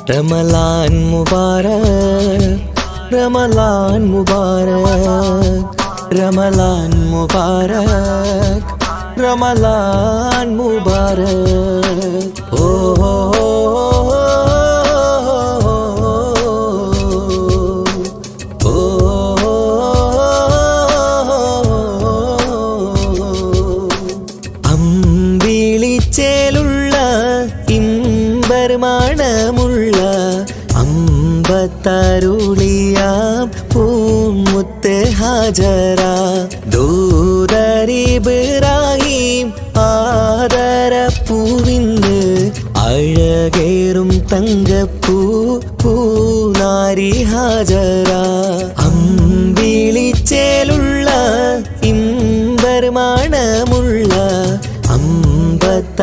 रमलान मुबारक, रमलान मुबारक, रमलान मुबारक, रमलान मुबारक। ओ അമ്പിളിച്ചേലുള്ള ഇമ്പർമണമുള്ള അമ്പത്തരുളിയാം പൂമുത്ത് ഹാജറ ദൂതരിബ്രാഹിം ആദരപ്പൂവിന്ന് അഴകേറും തങ്കപ്പൂ പൂനാരി ഹാജറ അമ്പിളിച്ചേലുള്ള ഇമ്പർമണമുള്ള അമ്പത്തരുളിയാം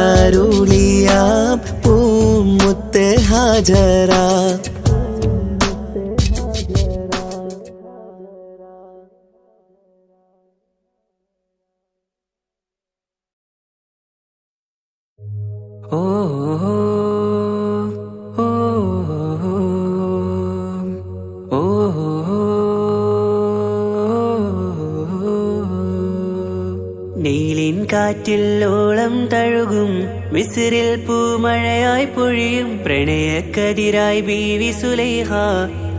പൂമുത്ത് ഹാജറ ഓ ഓ ഓ നീലിൻ കാറ്റിൽ ഓളം തഴുകും മിസ്രിൽ പൂമഴയായി പൊഴിയും പ്രണയക്കതിരായി ബീവി സുലൈഹ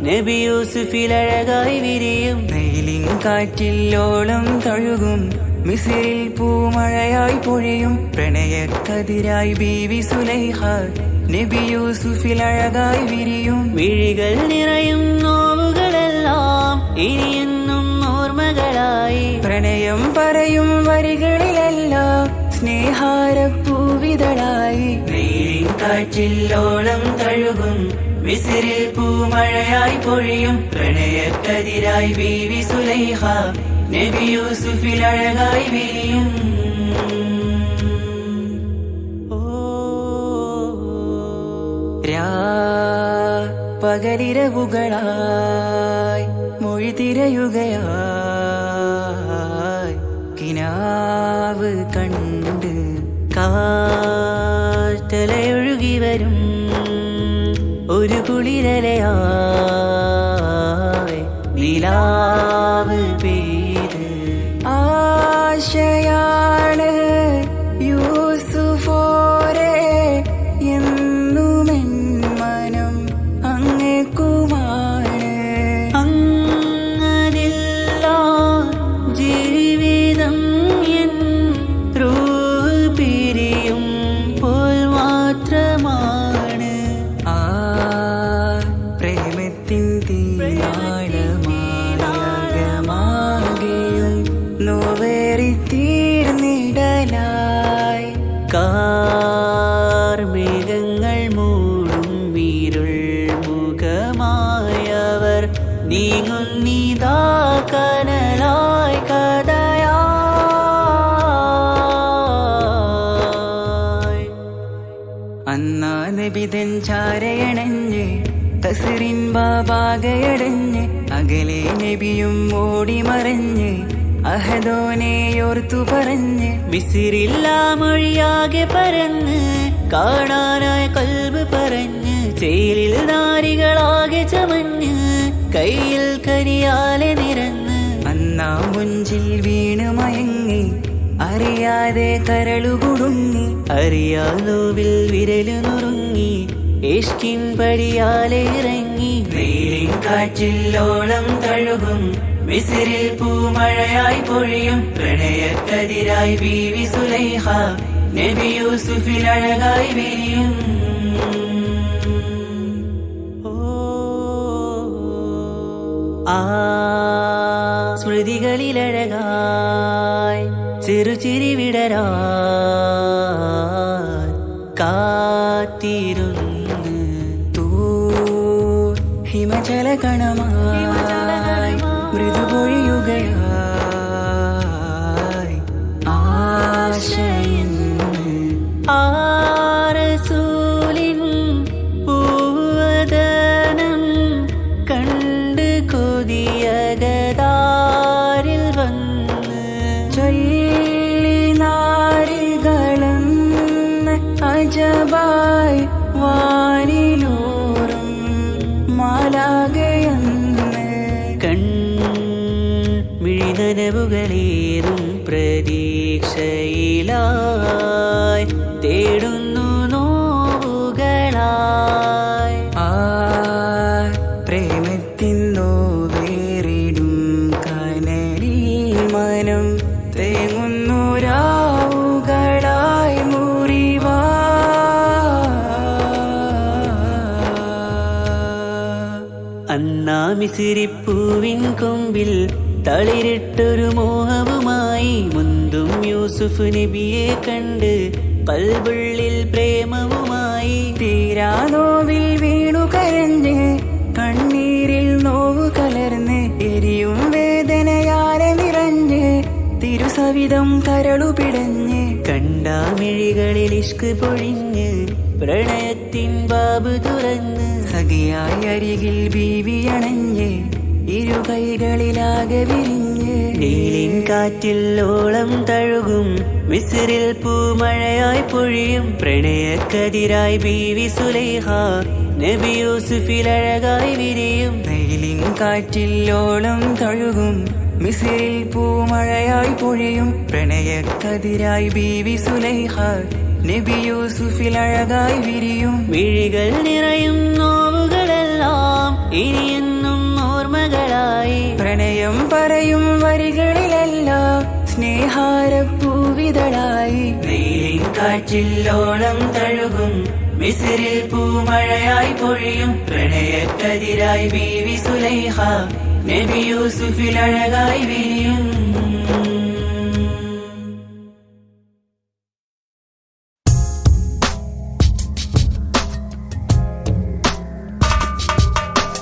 നബി യൂസുഫിൽ അഴകായി വിരിയും. നീലിൻ കാറ്റിൽ ഓളം തഴുകും മിസ്രിൽ പൂമഴയായി പൊഴിയും പ്രണയക്കതിരായി ബീവി സുലൈഹ നബി യൂസുഫിൽ അഴകായി വിരിയും. മിഴികൾ നിറയും നോവുകളെല്ലാം ഇനിയെന്നും ഓർമ്മകളായി പ്രണയം പറയും വരികളിലെല്ലാം സ്നേഹാരപ്പൂവിതളായി. നീലിൻ കാറ്റിൽ ഓളം തഴുകും മിസ്രിൽ പൂമഴയായി പൊഴിയും പ്രണയക്കതിരായി ബീവി സുലൈഹ നബി യൂസുഫിൽ അഴകായി വിരിയും. പകലിരവുകളായി മൊഴി തിരയുകയായി കിനാവ് കണ്ട് കാറ്റലയൊഴുകി വരും ഒരു കുളിരലയായി നിലാവ് പെയ്ത് ആശയാണ് യൂസുഫോരെ എന്നുമെൻ മനം അങ്ങേക്കുമാണ്. അങ്ങനില്ല ജീവിതം എൻ റൂഹ് പിരിയും പോൽ മാത്രമാണ്. ആ പ്രേമത്തിൻ തീരാളമാകെയും നോവേറി തീർന്നിടലായി കാർമേഘങ്ങൾ മൂടും വീരുൾ മുഖമായവർ നീങ്ങുന്നിതാ കനലായി കഥയായി. അന്നാ നബിതൻ ചാരയണഞ്ഞ് തസ്റിൻ ബാബാകയടഞ്ഞ് അകലെ നബിയും ഓടി മറഞ്ഞ് അഹദോനെയോർത്തു പറഞ്ഞ് മിസ്രില്ലാ മൊഴിയാകെ പരന്ന് കാണാനായി കൽബ് പറഞ്ഞ് ചേലിൽ നാരികളാകെ ചമഞ്ഞ് കയ്യിൽ കരിയാലെ നിരന്ന് അന്നാ മുഞ്ചിൽ വീണ് മയങ്ങി അറിയാതെ കരളുകുടുങ്ങി അറിയാലോവിൽ വിരലു നുറുങ്ങി ഇഷ്കിൻ പടിയാലെ ഇറങ്ങി. നീലിൻ കാറ്റിൽ ഓളം തഴുകും മിസ്രിൽ പൂമഴയായി പൊഴിയും പ്രണയക്കതിരായി ബീവി സുലൈഹ നബി യൂസുഫിൽ അഴകായി വിരിയും. ആ സ്മൃതികളിലഴകായി ചെറുചിരി വിടരാൻ കാത്തിരുന്ന് ഹിമജല കണമായി മൃദുപൊഴിയുകയായി ആശയിൻ ആരസൂലിൻ പൂവദനം കണ്ട് കൊതിയകതാരിൽ വന്ന് ചൊല്ലി നാരികളും അജബായി വാനിലൂറും മുന്നിലായി തേടുന്നു നോവുകളായി. പ്രേമത്തിൻ നോവേറിടും കനലിൽ മനം തേങ്ങുന്നു രാവുകളായി മുറിവാ. അന്നാ മിസിരിപ്പൂവിൻ കൊമ്പിൽ തളിരിട്ടൊരു മോഹവുമായി മുന്തും യൂസുഫ് നബിയെ കണ്ട് കൽബുള്ളിൽ പ്രേമവുമായി. തീരാ നോവിൽ വീണു കരഞ്ഞ് കണ്ണീരിൽ നോവ് കലർന്ന് എരിയും വേദനയാലെ നിറഞ്ഞ് തിരുസവിധം കരളു പിടഞ്ഞ് കണ്ടാമിഴികളിൽ ഇഷ്ക് പൊഴിഞ്ഞ് പ്രണയത്തിൻ ബാബ് തുറന്ന് സഖിയായി അരികിൽ ബീവി അണഞ്ഞ് ഇരു കൈകളിലാകെ വിരിഞ്ഞ് നീലിൻ കാറ്റിൽ ഓളം തഴുകും മിസ്രിൽ പൂമഴയായി പൊഴിയും പ്രണയക്കതിരായി ബീവി സുലൈഹ നബി യൂസുഫിൽ അഴകായി വിരിയും. വെയിലിൻ കാറ്റിൽ ഓളം തഴുകും മിസിരിൽ പൂമഴയായി പൊഴിയും പ്രണയക്കതിരായി ബീവി സുലൈഹ നബി യൂസുഫിൽ അഴകായി വിരിയും. മിഴികൾ നിറയും നോവുകളെല്ലാം ഇനിയെന്നും ഓർമ്മകളായി. പ്രണയം പറയും വരികളിലെല്ലാം സ്നേഹാരപ്പൂവിതളായി. നീലിൻ കാറ്റിൽ ഓളം തഴുകും മിസ്രിൽ പൂമഴയായി പൊഴിയും പ്രണയക്കതിരായി ബീവി സുലൈഹ നബി യൂസുഫിൽ അഴകായി വിരിയും.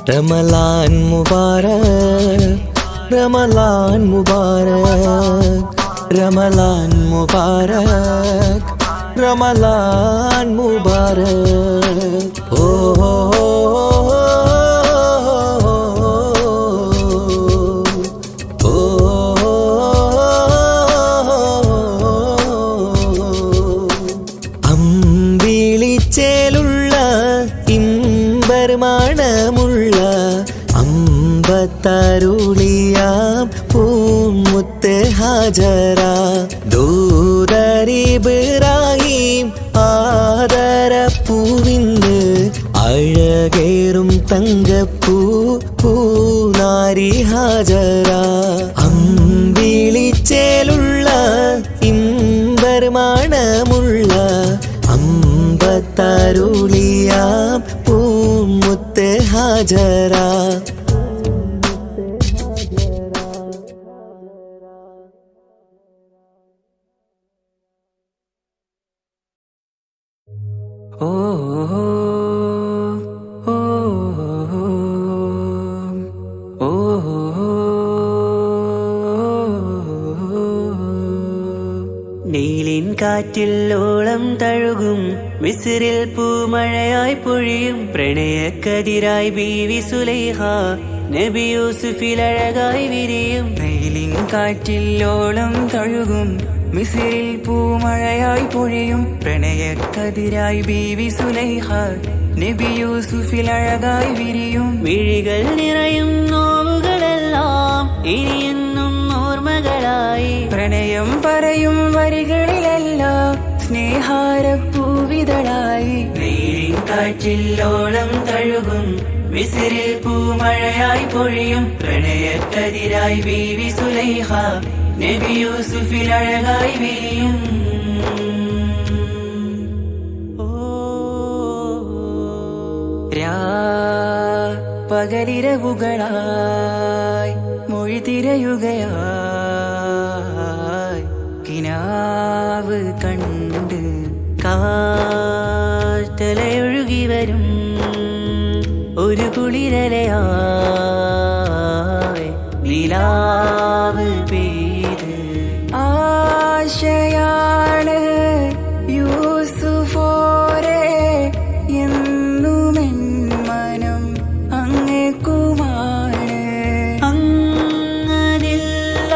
റമലാൻ മുബാരക് റമലാൻ മുബാരക് റമലാൻ മുബാരക് റമലാൻ മുബാരക്. ഓ അമ്പിളിച്ചേലുള്ള ഇമ്പർമാണമുള്ള അമ്പത്തരുളിയാം പൂമുത്ത് ഹാജറ ദൂരരിബ്രാഹിം ആദരപ്പൂവിന്ന് അഴകേറും തങ്കപ്പൂ പൂനാരി ഹാജറ. അമ്പിളിച്ചേലുള്ള ഇമ്പർമാണമുള്ള അമ്പത്തരുളിയാം പൂമുത്ത് ഹാജറ. ഓ ഓ ഓ നീലിൻ കാറ്റിൽ ഓളം തഴുകും മിസ്രിൽ പൂമഴയായി പൊഴിയും പ്രണയക്കതിരായി ബീവി സുലൈഹ നബി യൂസുഫിൽ അഴകായി വിരിയും. വെയിലിൻ കാറ്റിൽ ഓളം തഴുകും മിസിരിൽ പൂമഴയായി പൊഴിയും പ്രണയക്കതിരായി ബീവി സുലൈഹ നബി യൂസുഫിൽ അഴകായി വിരിയും. മിഴികൾ നിറയും നോവുകളെല്ലാം ഇനിയെന്നും ഓർമ്മകളായി. പ്രണയം പറയും വരികളിലെല്ലാം സ്നേഹാരപ്പൂവിതളായി. നീലിൻ കാറ്റിൽ ഓളം തഴുകും മിസ്രിൽ പൂമഴയായി പൊഴിയും പ്രണയക്കതിരായി ബീവി സുലൈഹ നബി യൂസുഫിൽ അഴകായി വിരിയും. പകലിരവുകളായി മൊഴി തിരയുകയായി കിനാവ് കണ്ട് കാറ്റലയൊഴുകി വരും ഒരു കുളിരലയായി നിലാവ് പെയ്ത് ആശയാണ് യൂസുഫോരെ എന്നുമെൻ മനം അങ്ങേക്കുമാണ്. അങ്ങനില്ല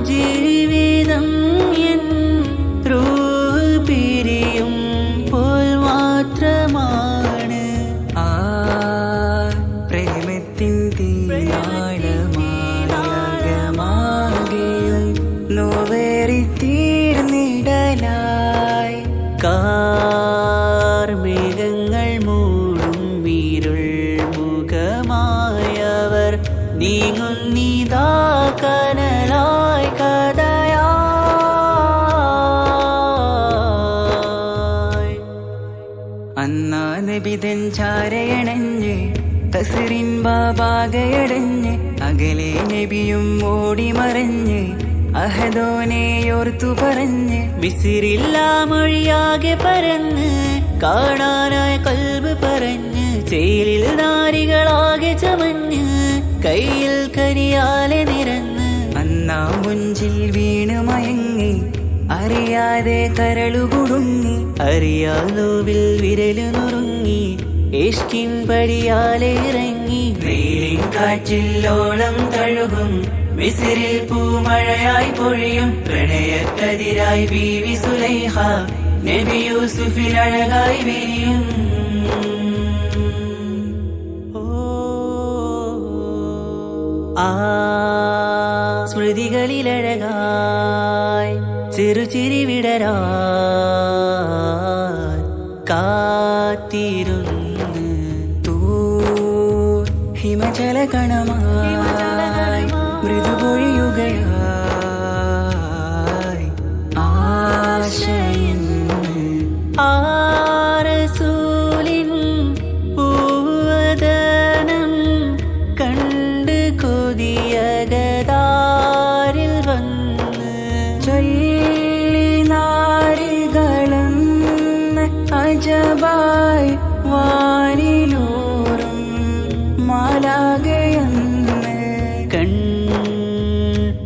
ജീവിതം എൻ റൂഹ് പിരിയും പോൽ മാത്രമാണ്. ആ പ്രേമത്തിൻ തീരാളമാകെയും നോവേറി നബിതൻ ചാരയണഞ്ഞ് കസറിൻ ബാബാകയടഞ്ഞ് അകലെ നബിയും ഓടി മറഞ്ഞ് അഹദോനെയോർത്തു പറഞ്ഞ് മിസിറില്ലാ മൊഴിയാകെ പരന്ന് കാണാനായ കൽബ് പറഞ്ഞ് ചേലിൽ നാരികളാകെ ചമഞ്ഞ് കയ്യിൽ കരിയാലെ നിരന്ന് അന്നാ മുഞ്ചിൽ വീണ് മയങ്ങി അറിയാതെ കരളുകുടുങ്ങി അറിയാലോവിൽ വിരലു നുറുങ്ങി ഇഷ്കിൻ പടിയാലെ ഇറങ്ങി വെയിലിൻ കാറ്റില്ലോളം തഴുകും മിസിറിൽ പൂമഴയായി പൊഴിയും പ്രണയക്കതിരായി ബീവി സുലൈഹ നബി യൂസുഫിൽ അഴകായി വിരിയും ആ സ്മൃതികളിലഴകായി ചെറുചിരി വിടരാ കാത്തിരുന്ന് ഹിമജല കണമായി മൃദുപൊഴിയുകയായി ആശയിന്ന് ആരസൂലിൻ പൂവദനം കണ്ട് കൊതിയകതാരിൽ വന്ന് ചൊല്ലി നാരികളെന്ന് അജബായി വാനിലൂറും മാലാകയെന്ന്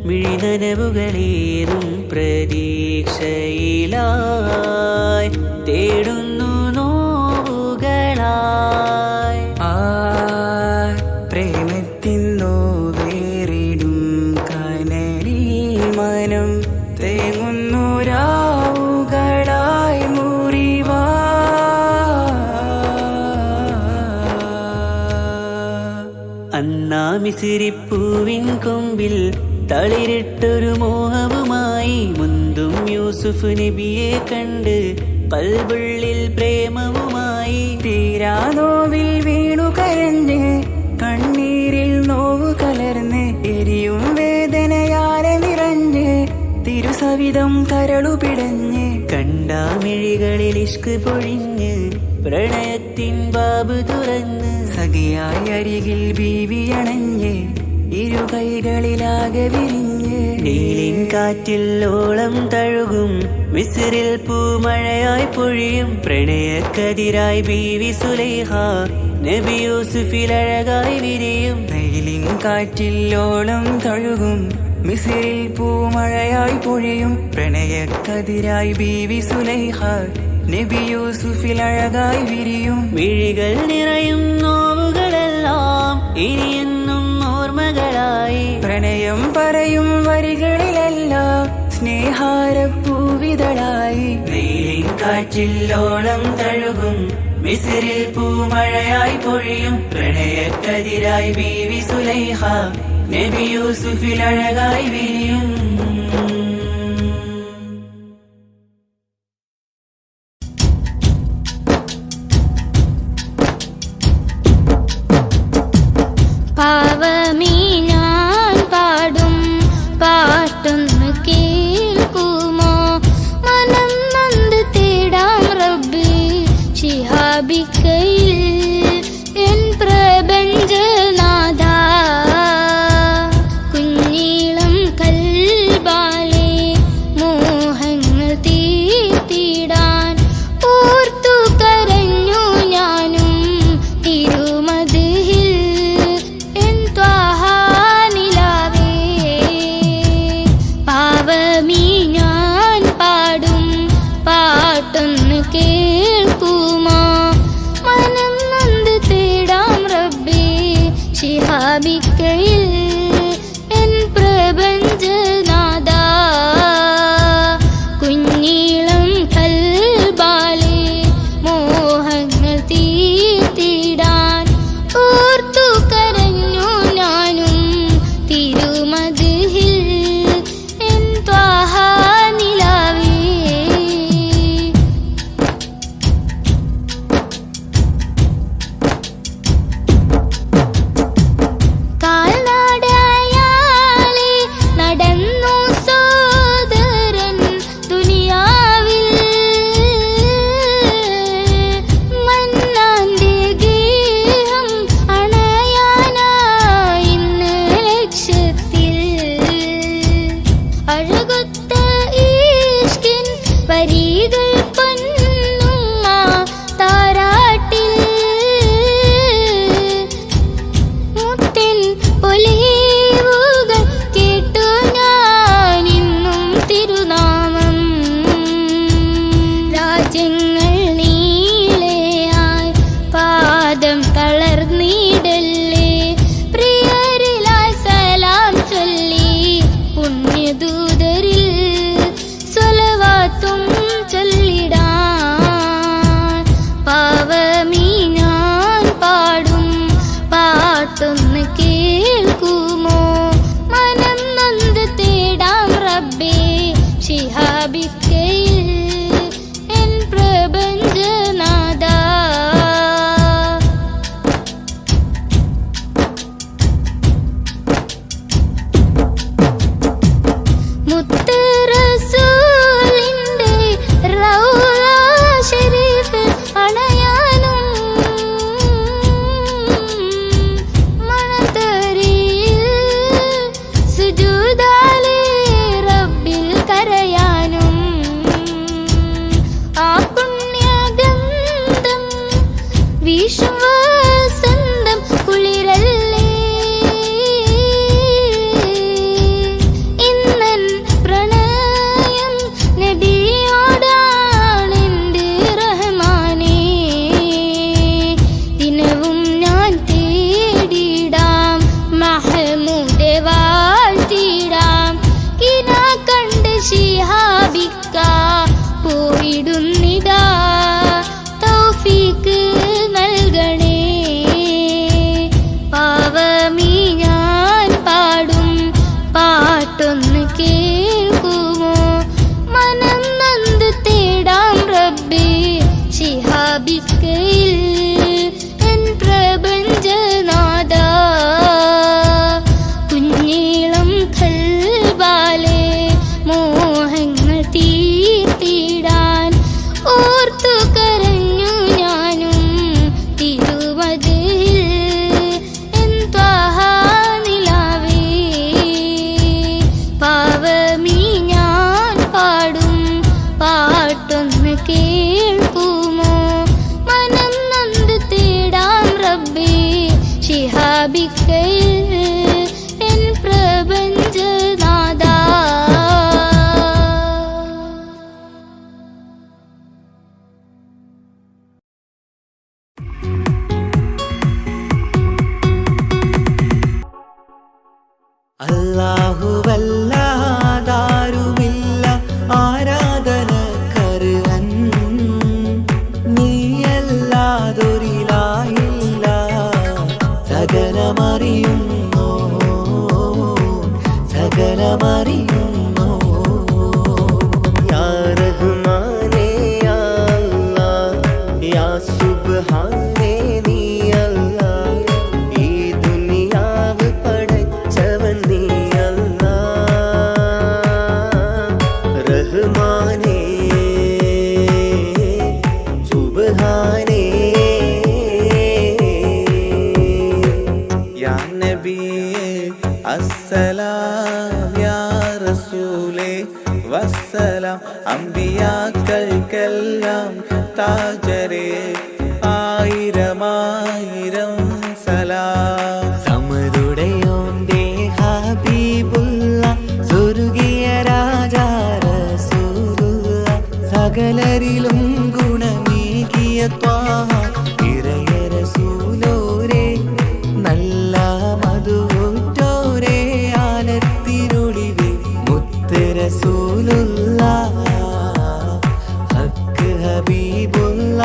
മിഴിനനവുകളേറും പ്രതീക്ഷയിലായി തേടുന്നു നോവുകളായി ആ പ്രേമത്തിൻ നോവേറിടും കനലിൽ മനം തേങ്ങുന്നു രാവുകളായി മുറിവാ അന്നാ മിസിരിപ്പൂവിൻ കൊമ്പിൽ തളിരിട്ടൊരു മോഹവുമായി മുന്തും യൂസുഫ് നബിയെ കണ്ട് കൽബുള്ളിൽ പ്രേമവുമായി തീരാ നോവിൽ വീണു കരഞ്ഞ് കണ്ണീരിൽ നോവ് കലർന്ന് എരിയും വേദനയാലെ നിറഞ്ഞ് തിരുസവിധം കരളു പിടഞ്ഞ് കണ്ടാമിഴികളിൽ ഇഷ്ക് പൊഴിഞ്ഞ് പ്രണയത്തിൻ ബാബ് തുറന്ന് സഖിയായി അരികിൽ ബീവി അണഞ്ഞ് ഇരു കൈകളിലാകെ വിരിഞ്ഞ് നീലിൻ കാറ്റില്ലോളം തഴുകും മിസിറിൽ പൂമഴയായി പൊഴിയും പ്രണയക്കതിരായി ബീവി സുലൈഹ നബി യൂസുഫിൽ അഴകായി വിരിയും വെയിലിൻ കാറ്റില്ലോളം തഴുകും മിസിറിൽ പൂമഴയായി പൊഴിയും പ്രണയക്കതിരായി ബീവി സുലൈഹ നബി യൂസുഫിൽ അഴകായി വിരിയും മിഴികൾ നിറയും നോവുകളെല്ലാം ഇനിയെന്നും ഓർമ്മകളായി പ്രണയം പറയും വരികളിലെല്ലാം സ്നേഹാരപ്പൂവിതളായി വെയിലിൻ കാറ്റില്ലോളം തഴുകും മിസിറിൽ പൂമഴയായി പൊഴിയും പ്രണയക്കതിരായി ബീവി സുലൈഹ നബി യൂസുഫിൽ അഴകായി വിരിയും പാവമീ ഞാൻ പാടും പാട്ടൊന്ന് കേൾക്കുമോ മനം നന്ദി തേടാം റബ്ബി ശിഹാബിക്കയിൽ എൻ പ്രപഞ്ചനാഥ കുഞ്ഞീളം കൽ വരികൾ പൊന്നുമ്മ താരാട്ടിൽ മുത്തിൻ പൊലിവുകൾ കേട്ടു ഞാനിന്നും തിരുനാമം രാജ്യങ്ങൾ നീളെയായി പാദം തളർന്നിടല്ലേ പ്രിയരിലായി സലാം ചൊല്ലി പുണ്യദൂതരിൽ സ്വലവാത്തും ചൊല്ലിടാൻ പാവമീ ഞാൻ പാടും പാട്ടൊന്ന് കേൾക്കുമോ മനം നൊന്ത് തേടാം റബ്ബേ ശിഹാബിക്കയിൽ എൻ പ്രപഞ്ചനാഥ മുത്ത് റസൂലിന്റെ റൗള ശരീഫ് അണയാനും മണത്തരിയിൽ സുജൂദാലെ റബ്ബിൽ കരയാനും ആ പുണ്യഗന്ധം വീശും വസന്തം കുളിരല്ലേ ഇന്നൻ പ്രണയം നബിയോടാണെന്റെ റഹ്മാനേ ദിനവും ഞാൻ തേടിടാം മഹമൂദെ വാഴ്ത്തിടാം കിനാ കണ്ട് ശിഹാബിക്ക പോയിടുന്നിതാ തൗഫീക്ക് നൽകണേ പാവമീ ഞാൻ പാടും പാട്ടൊന്ന് കേൾക്കുമോ മനം നൊന്ത് തേടാം റബ്ബേ ശിഹാബിക്കയിൽ എൻ പ്രപഞ്ചനാഥ കുഞ്ഞീളം കൽബാലെ മോഹങ്ങൾ തീർത്തിടാൻ ഓർത്തു കരഞ്ഞു ഞാനും തിരുവതിൽ എൻ ത്വാഹ നിലാവേ പാവമീ ഞാൻ പാടും പാട്ടൊന്ന് കേൾക്കുമോ മനം നൊന്ത് തേടാം റബ്ബേ ശിഹാബിക്കയിൽ എൻ പ്രപഞ്ചനാഥ അല്ലാഹുവല്ലാതാരുമില്ല ആരാധനക്കർഹൻ നീയല്ലാതൊരിലായില്ല സകലമറിയുന്നോ സകലമറിയുന്നോ യാ റഹ്മാനേ യാ അല്ലാഹ് യാ സുബ്ഹാനേ നീ അല്ലാഹ് ഈ ദുനിയാവ് പടച്ചവൻ നീ അല്ലാഹ് റഹ്മാനേ സുബ്ഹാനേ യാ നബിയേ അസ്സലാം യാ റസൂലേ വസ്സലാം അമ്പിയാക്കൾക്കെല്ലാം താജരേ ആയിരമായിരം സലാം സമരുടയോന്റെ ഹബീബുള്ള സ്വർഗീയ രാജാ റസൂലുള്ള സകലരിലും ഗുണമേകിയ ത്വാഹ ഇറയ റസൂലോരേ നല്ല മധുറ്റോരേ ആലത്തിരുളിവേ മുത്ത് റസൂലുള്ള ഹക്ക് ഹബീബുള്ള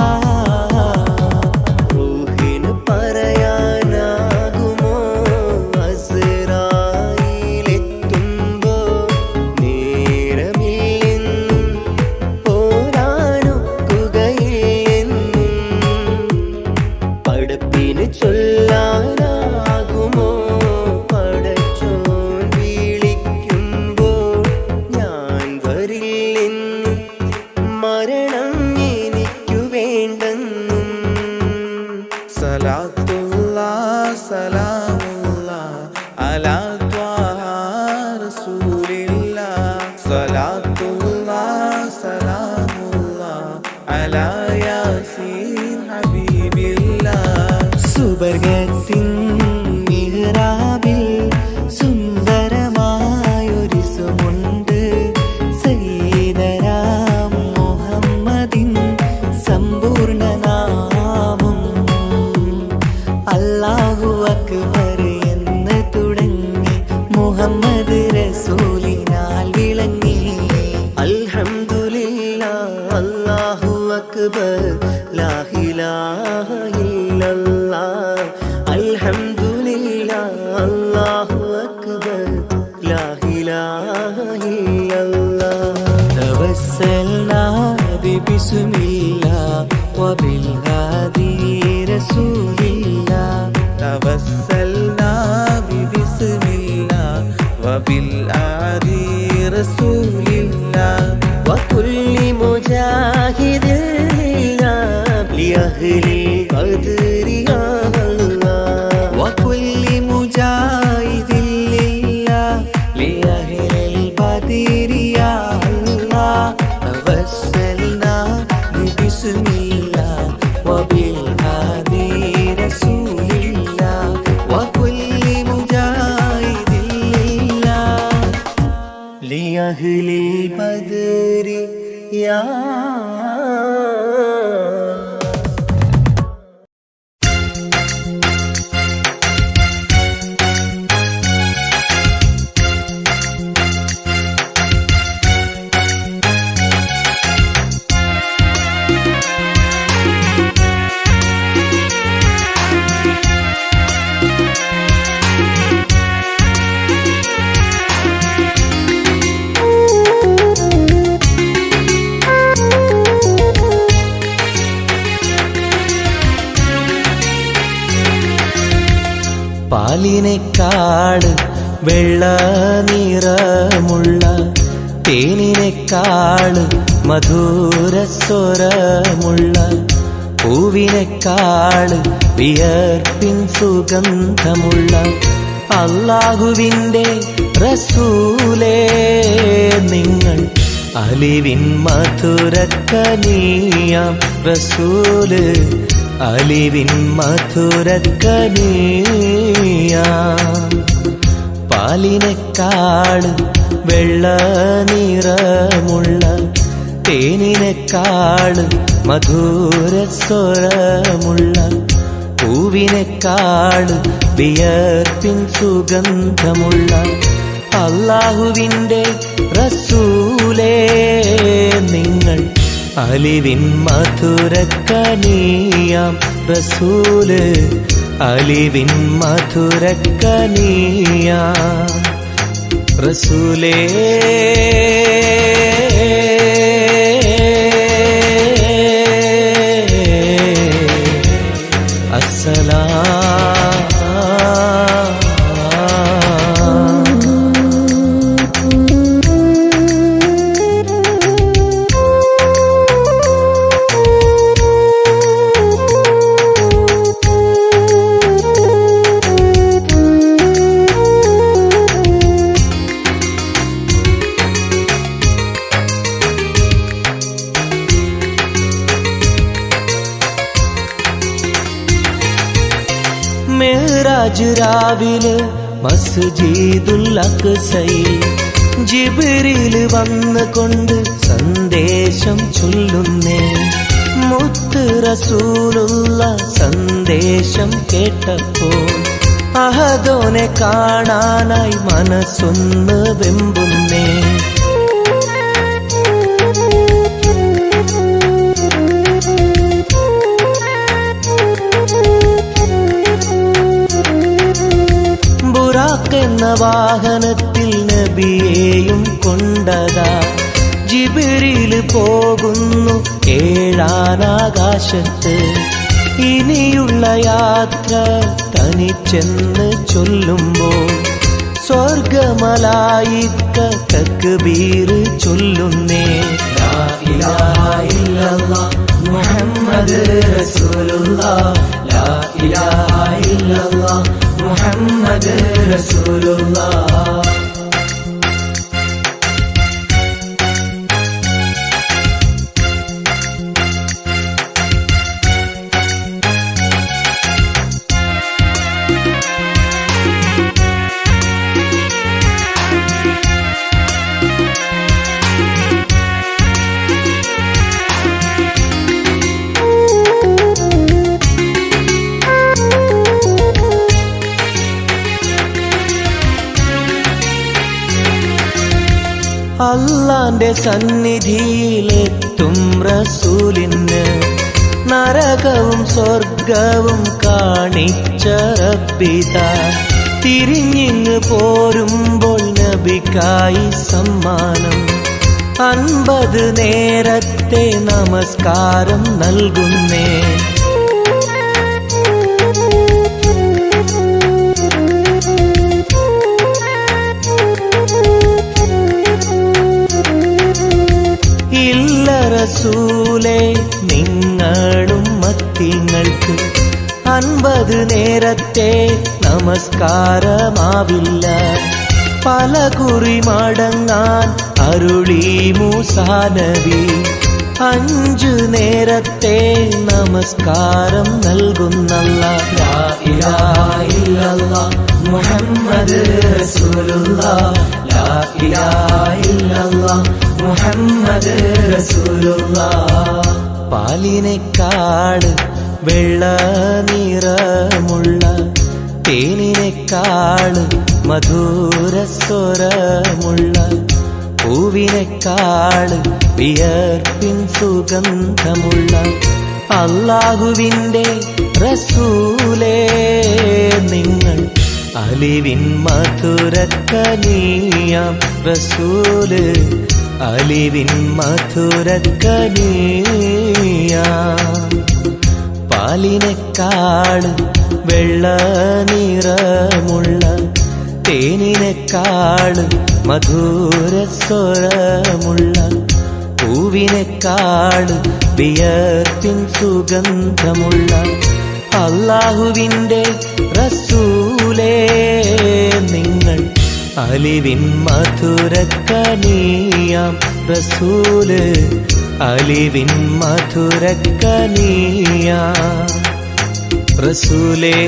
റൂഹിന് പറയാനാകുമോ അസ്റായിലെത്തുമ്പോ നേരമില്ലെന്നും പോരാനൊക്കുകയില്ലെന്നും പടപ്പിന് ചൊല്ലാനാകുമോ പടച്ചോൻ വിളിക്കുമ്പോൾ ഞാൻ വരില്ലെന്നും മരണം എനിക്കു വേണ്ടെന്നും സലാത്തുല്ലാഹ് സലാമുല്ലാഹ് അലാ ത്വാഹ റസൂലില്ലാഹ് സലാത്തുല്ലാഹ് സലാം على ياسين حبيب الله സുബർഗത്തിൻ മിഹ്റാബിൽ സുന്ദരമായൊരിസുമുണ്ട് സയ്യിദനാം മുഹമ്മദിൻ സമ്പൂർണ്ണ നാമം അല്ലാഹു അക്ബർ എന്ന് തുടങ്ങി മുഹമ്മദ് റസൂലിനാൽ വിളങ്ങി അൽഹംദുലില്ലാഹ് അല്ലാഹു അക്ബർ ലാ ഇലാഹ ഇല്ലല്ലാഹ് അൽഹംദുലില്ലാഹ് അല്ലാഹു അക്ബർ ലാ ഇലാഹ ഇല്ലല്ലാഹ് തവസ്സൽനാ ബിസ്മില്ലാഹ് വബിൽ ഹാദി റസൂലില്ലാഹ് توسلنا ببسم الله وبالآدي رسول الله وكل مجاهد لله لأهل القدر يا الله وكل مجاهد لله لأهل البدر يا الله توسلنا ببسم الله وبالهادي رسول الله وكل مجاهد لله لأهل البدر يا പാലിനേക്കാട് വെള്ള നിറമുള്ള തേനിനേക്കാട് മധുരസ്വരമുള്ള പൂവിനേക്കാട് വിയർപ്പിൻ സുഗന്ധമുള്ള അല്ലാഹുവിൻ്റെ റസൂലേ നിങ്ങൾ അലിവിൻ മധുരക്കനിയാം റസൂല് അലിവിൻ മധുരക്കനിയാം പാലിനേക്കാട് വെള്ള നിറമുള്ള തേനിനേക്കാട് മധുരസ്വരമുള്ള പൂവിനേക്കാട് വിയർപ്പിൻ സുഗന്ധമുള്ള അല്ലാഹുവിൻ്റെ റസൂലേ നിങ്ങൾ അലിവിൻ മധുരക്കനിയാം റസൂല് അലിവിൻ മധുരക്കനിയാം റസൂലേ മെഹ്റാജ് രാവിലെ മസ്ജിദുൽ അഖ്സയിൽ ജിബ്രീൽ വന്നുകൊണ്ട് സന്ദേശം ചൊല്ലുന്നേ മുത്ത് റസൂലുള്ള സന്ദേശം കേട്ടപ്പോൾ അഹദോനെ കാണാനായി മനസ്സൊന്ന് വെമ്പുന്നേ എന്ന വാഹനത്തിൽ നബിയെയും കൊണ്ടതാ ജിബ്രീൽ പോകുന്നു ഏഴാനാകാശത്ത് ഇനിയുള്ള യാത്ര തനിച്ചെന്ന് ചൊല്ലുമ്പോൾ സ്വർഗമലായിക്ക തക്ബീർ ചൊല്ലുന്നേ ലാ ഇലാഹ ഇല്ലല്ലാഹ് മുഹമ്മദ് റസൂലുള്ളാഹ് ലാ ഇലാഹ ഇല്ലല്ലാഹ് മുഹമ്മദ് റസൂലുള്ളാഹ് അല്ലാന്റെ സന്നിധിയിലെത്തും റസൂലിന് നരകവും സ്വർഗവും കാണിച്ച റബ്ബിത തിരിഞ്ഞിങ്ങ് പോരുമ്പോൾ നബിക്കായി സമ്മാനം 50 നേരത്തെ നമസ്കാരം നൽകുന്നേ. ഇല്ല റസൂലേ നിങ്ങളും മത്തിങ്ങൾക്ക് 50 നേരത്തെ നമസ്കാരമാവില്ല. പല കുറി മടങ്ങാൻ അരുളി മൂസാ നബി 5 നേരത്തെ നമസ്കാരം നൽകുന്നല്ലാഹ്. ലാ ഇലാഹ ഇല്ലല്ലാഹ് മുഹമ്മദ് റസൂലുള്ളാഹ്. ലാ ഇലാഹ ഇല്ലല്ലാഹ് മുഹമ്മദ് റസൂലുള്ളാഹ്. പാലിനെക്കാട് വെള്ള നിറമുള്ള തേനിനെക്കാട് മധുരസ്വരമുള്ള പൂവിനെക്കാട് വിയർപ്പിൻ സുഗന്ധമുള്ള അല്ലാഹുവിൻ്റെ റസൂലേ നിങ്ങൾ അലിവിൻ മധുരക്കനിയാം റസൂല്. അലിവിൻ മധുരക്കനിയാം. പാലിനെക്കാട് വെള്ള നിറമുള്ള തേനിനെക്കാട് മധുരസ്വരമുള്ള പൂവിനെക്കാട് വിയർപ്പിൻ സുഗന്ധമുള്ള അല്ലാഹുവിൻ്റെ റസൂലേ നിങ്ങൾ അലിവിൻ മധുരക്കനിയാം റസൂല്. അലിവിൻ മധുരക്കനിയാം റസൂലേ.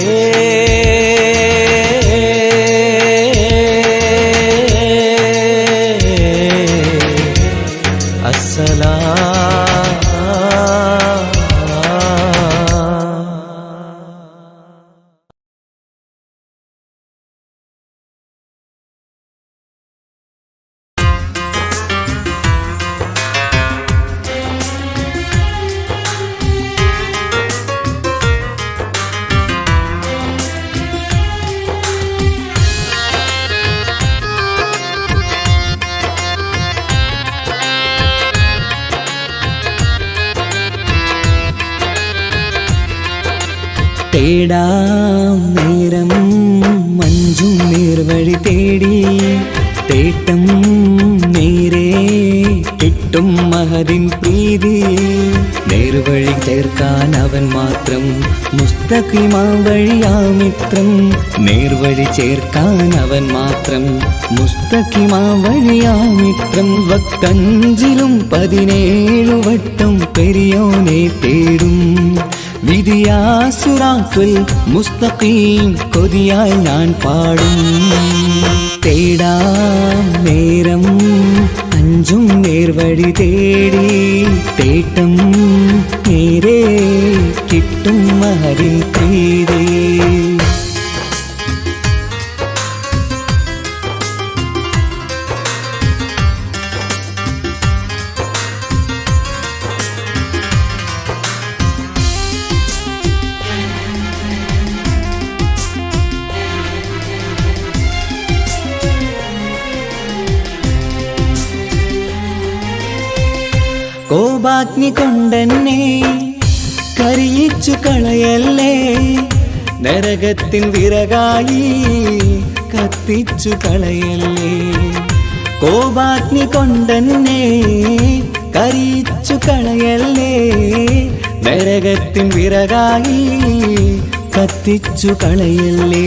തേടാം നേരം മഞ്ചും നേർവഴി തേടി തേട്ടം നേരെ കിട്ടും മഹദിൻ പ്രീതി. നേർവഴി ചേർക്കാൻ അവൻ മാത്രം മുസ്തഖിമാ വഴിയാ മിത്രം. നേർവഴി ചേർക്കാൻ അവൻ മാത്രം മുസ്തഖിമാ വഴിയാ മിത്രം. വക്തഞ്ചിലും 17 വട്ടം പെരിയോനെ തേടും വിധിയാ സിറാത്തുൽ മുസ്തഖീം കൊതിയായി ഞാൻ പാടും. തേടാം നേരം അഞ്ചും നേർവഴി തേടി തേട്ടം നേരെ കിട്ടും മഹരിൻ പ്രീതി. കോപാഗ്നി കൊണ്ടെന്നെ കരിയിച്ചു കളയല്ലേ, നരകത്തിൻ വിറകായി കത്തിച്ചു കളയല്ലേ. കോപാഗ്നി കൊണ്ടെന്നെ കരിയിച്ചു കളയല്ലേ, നരകത്തിൻ വിറകായി കത്തിച്ചു കളയല്ലേ.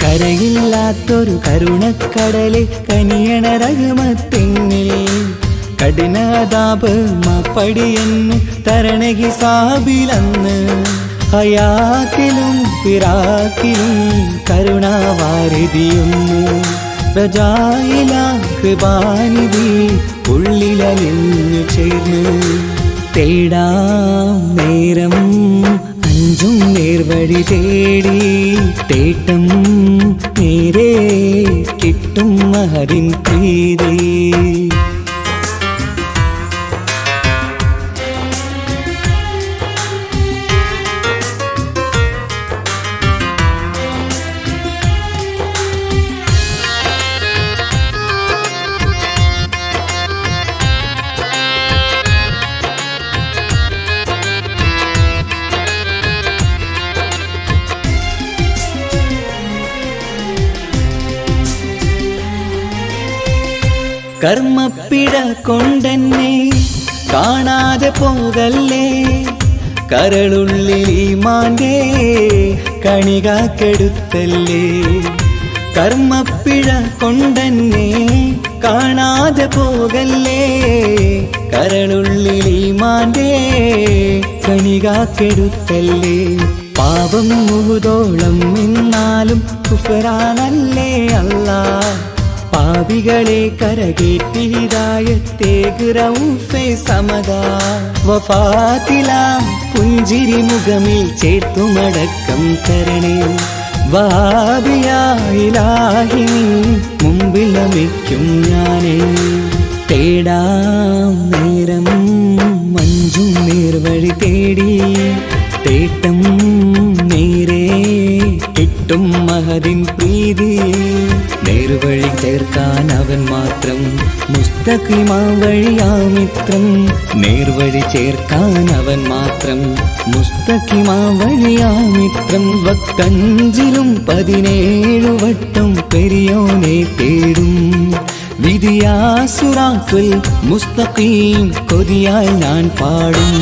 കരയില്ലാത്തൊരു കരുണക്കടലെ കനിയണ റഹ്മത്തിന്നിൽ കഠിനതാപ് മാപ്പടിയെന്ന് തരണ ഹിസാബിലന്ന്. ഹയാത്തിലും ഫിറാക്കിലും കരുണാവാരിതിയൊന്ന് പ്രജായില കൃപാനിധി ഉള്ളിലലിഞ്ഞു ചേർന്ന്. തേടാം നേരം അഞ്ചും നേർവഴി തേടി തേട്ടം നേരെ കിട്ടും മഹരിൻ പ്രീതി. കർമ്മപ്പിഴ കൊണ്ടെന്നെ കാണാതെ പോകല്ലേ, കരളുള്ളിൽ ഈമാന്റെ കണികാക്കെടുത്തല്ലേ. കർമ്മപ്പിഴ കൊണ്ടെന്നെ കാണാതെ പോകല്ലേ, കരളുള്ളിൽ ഈമാന്റെ കണികാക്കെടുത്തല്ലേ. പാപം മുഹുദോളം എന്നാലും കുഫറാനല്ലേ അല്ലാ, പാപികളെ കരകേറ്റി ഹിദായത്തേക് റഊഫേ സമദാ. വഫാത്തിലാം പുഞ്ചിരി മുഖമിൽ ചേർത്തുമടക്കം തരണേ, വഹാബിയായിലാഹി മുമ്പിൽ നമിക്കും ഞാനേ. തേടാം നേരം മഞ്ചും നേർവഴി തേടി, തേട്ടം നേരെ കിട്ടും മഹദിൻ പ്രീതി. നേർവഴി ചേർക്കാൻ അവൻ മാത്രം, മുസ്തഖിമാ വഴിയാ മിത്രം. നേർവഴി ചേർക്കാൻ അവൻ മാത്രം, മുസ്തഖിമാ വഴിയാ മിത്രം. വക്കഞ്ചിലും 17 വട്ടം പെരിയോനെ തേടും, വിധിയാ സിറാത്തുൽ മുസ്തഖീം കൊതിയായി ഞാൻ പാടും.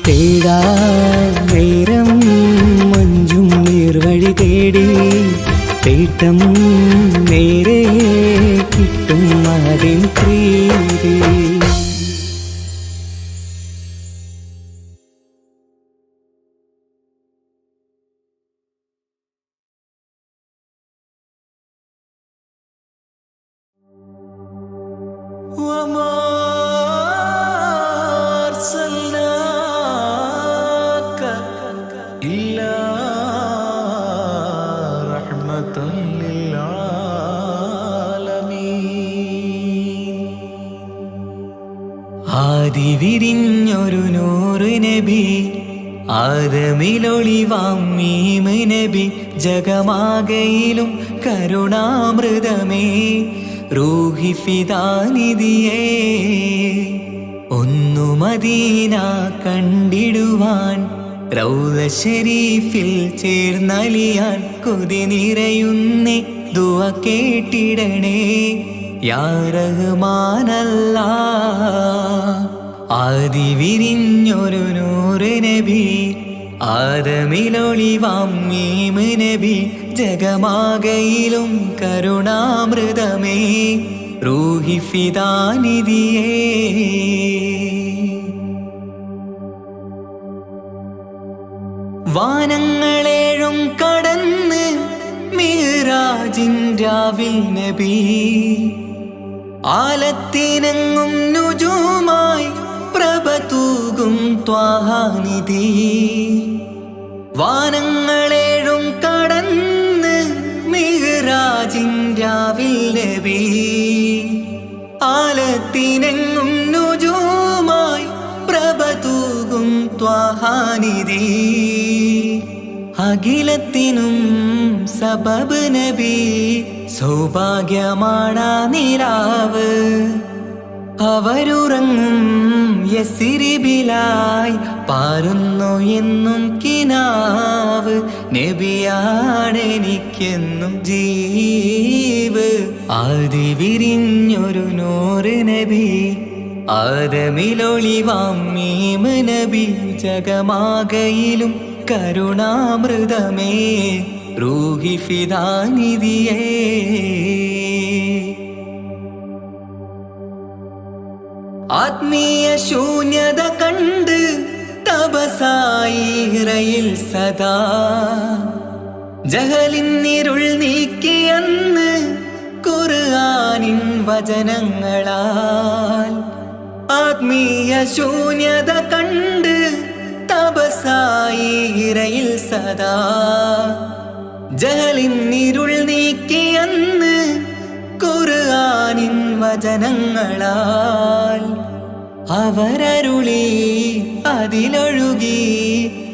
തേടാ നേരം മഞ്ചും നേർവഴി തേടി, തേട്ടം നേരെ കിട്ടും മഹദിൻ പ്രീതി. ആദിവിരിഞ്ഞൊരു നൂറ് നബി, ആദമിലൊളിവാം മീമ് നബി. ജഗമാകയിലും കരുണാമൃതമേ, റൂഹി ഫിദാനിധിയേ. ഒന്നു മദീന കണ്ടിടുവാൻ, റൗള ശരീഫിൽ ചേർന്നലിയാൻ കൊതി നിറയുന്നേ. ദുആ കേട്ടിടണേ യാ റഹ്മാനല്ലാ. ആദിവിരിഞ്ഞൊരു നൂറ് നബി, ആദമിലൊളിവാം മീമ് നബി. ജഗമാകയിലും കരുണാമൃതമേ, റൂഹി ഫിദാനിധിയേ. വാനങ്ങളേഴും കടന്ന് മിഹ്റാജിൻ രാവിൽ നബി, ആലത്തിനെങ്ങും നുജൂമായി പ്രഭ തൂകും ത്വാഹാനിധി. വാനങ്ങളേഴും കടന്ന് മിഹ്റാജിൻ രാവിൽ നബി, ആലത്തിനെങ്ങും നുജൂമായി പ്രഭ തൂകും ത്വാഹാനിധി. അഖിലത്തിനും സബബ് നബി, സൗഭാഗ്യമാണാ നിലാവ്. അവരുറങ്ങും യസിരിബിലായി പാരുന്നു എന്നും കിനാവ്. നബിയാണെനിക്കെന്നും ജീവ്. ആദിവിരിഞ്ഞൊരു നൂറ് നബി, ആദമിലൊളിവാം മീമ് നബി. ജഗമാകയിലും കരുണാമൃതമേ, റൂഹി ഫിദാനിധിയേ. ആത്മീയ ശൂന്യത കണ്ട് തപസായി ഇറയിൽ സദാ, ജഹലിന്നിരുൾ നീക്കിയന്ന് ഖുർആനിൻ വചനങ്ങളാൽ. ആത്മീയ ശൂന്യത കണ്ട് തപസായി ഇറയിൽ സദാ, ജഹലിന്നിരുൾ നീക്കിയന്ന് ഖുർആനിൻ വചനങ്ങളാൽ. അവരരുളി അതിലൊഴുകി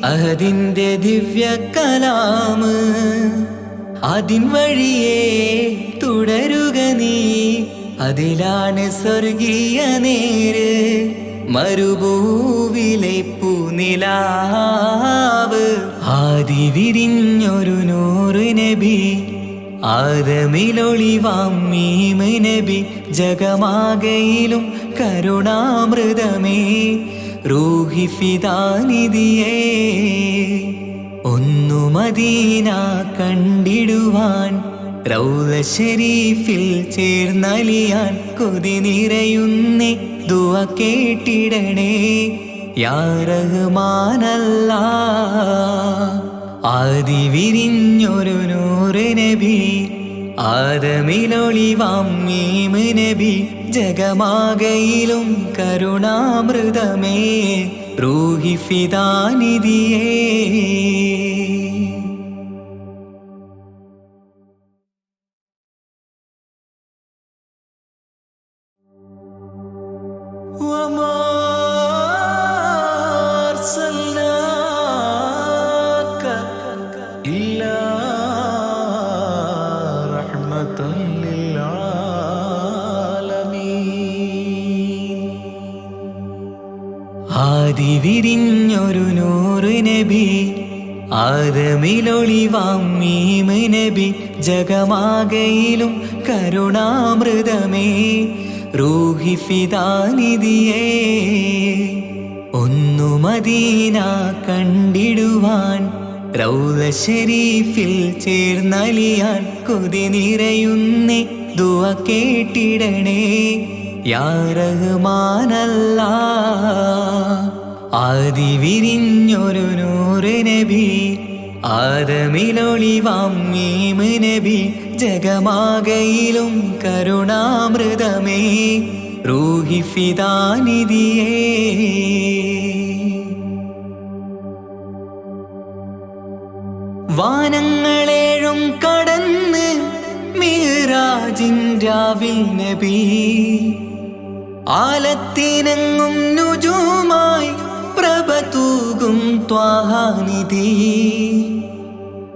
അതിന്റെ ദിവ്യ കലാമ്. അതിൻ വഴിയേ തുടരുക നീ, അതിലാണ് സ്വർഗീയ നേര്. മരുഭൂവിലെ പൂനിലാവ്. ആദിവിരിഞ്ഞൊരു നൂറ് നബി, ആദമിലൊളിവാം മീമ് നബി ജഗമാകയിലും കരുണാമൃതമേ റൂഹി ഫിദാനിധിയേ ഒന്നു മദീന കണ്ടിടുവാൻ റൗള ശരീഫിൽ ചേർന്നലിയാൻ കൊതി നിറയുന്നേ ദുആ കേട്ടിടണേ യാ റഹ്മാനല്ലാ ആദി വിരിഞ്ഞൊരു നൂറ് നബി ആദമിലൊളിവാം മീമ് നബി ജഗമാകയിലും കരുണാമൃതമേ റൂഹി ഫിദാനിധിയേ ആദി വിരിഞ്ഞൊരു നൂറ് നബി ആദമിലൊളിവാം മീമ് നബി ജഗമാകയിലും കരുണാമൃതമേ റൂഹി ഫിദാനിധിയേ ഒന്നു മദീന കണ്ടിടുവാൻ റൗള ശരീഫിൽ ചേർന്നലിയാൻ കൊതി നിറയുന്നേ ദുആ കേട്ടിടണേ യാ റഹ്മാനല്ലാ ആദി വിരിഞ്ഞൊരു നൂറ് നബി ആദമിലൊളിവാം മീമ് നബി ജഗമാകയിലും കരുണാമൃതമേ റൂഹി ഫിദാനിധിയേ വാനങ്ങളേഴും കടന്ന് മിഅ്റാജിൻ രാവിൽ നബി ആലത്തിനെങ്ങും നുജൂമായി പ്രഭ തൂകും ത്വാഹാനിധി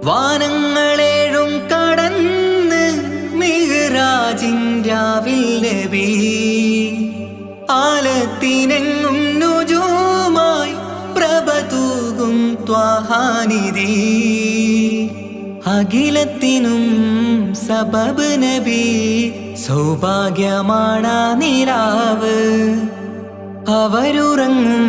വാനങ്ങളേഴും കടന്ന് മിഅ്റാജിൻ രാവിൽ നബി ആലത്തിനെങ്ങും നുജൂമായി പ്രഭ തൂകും ത്വാഹാനിധി അഖിലത്തിനും സബബ് നബി സൗഭാഗ്യമാണാ നിലാവ് അവരുറങ്ങും